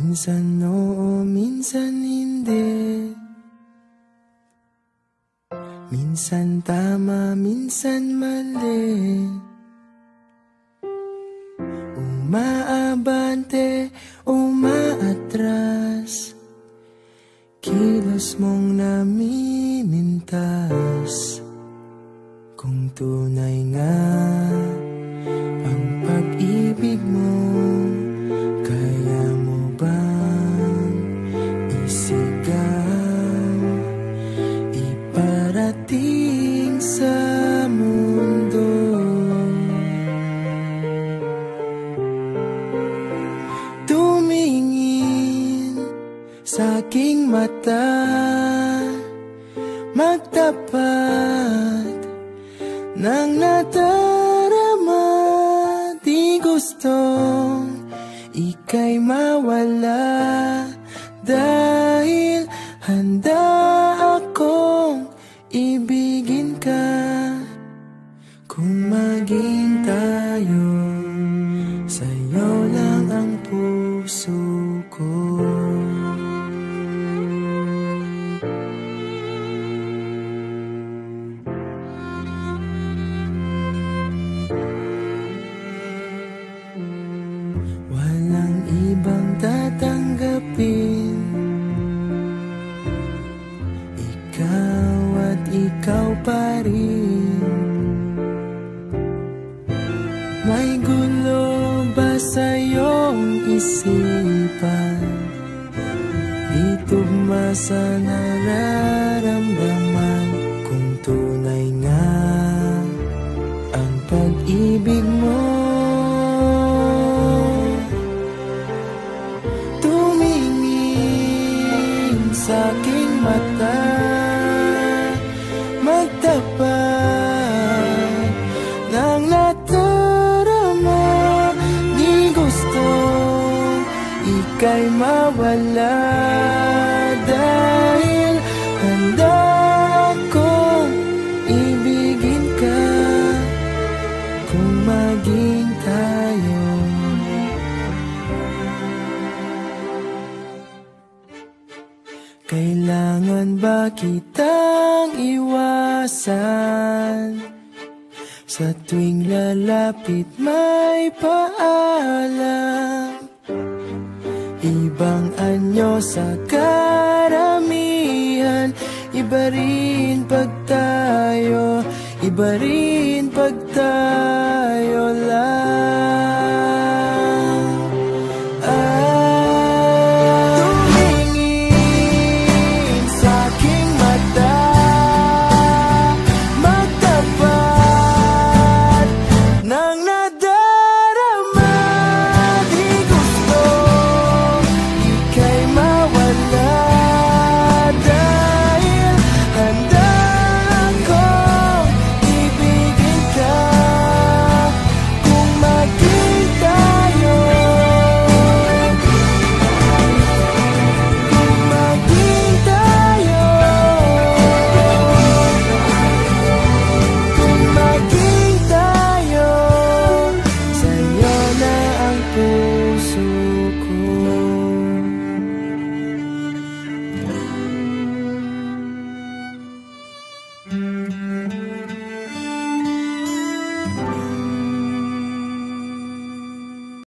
Minsan oo, minsan hindi. Minsan tama, minsan mali. Umaabante, umaatras. Kilos mong namimintas. Kung tunay nga ang pag-ibig mo, kaya mo bang isigaw, iparating sa mundo? Tumingin sa aking mata, magtapat ng nadarama. Di gustong ika'y mawala, dahil handa akong ibigin ka. Kung maging tayo, sa'yo lang ang puso ko. Walang ibang tatanggapin, ikaw at ikaw pa rin. May gulo ba sa iyong isipan? Di tugma sa nararamdaman. Kung tunay nga ang pag-ibig mo, tumingin sa aking mata, magtapat ng nadarama. Di gustong ika'y mawala, dahil handa akong ibigin ka. Kung maging tayo, kailangan ba kitang iwasan? Sa tuwing lalapit may paalam, ibang anyo sa karamihan. Iba rin pag tayo, iba rin pag tayo lang.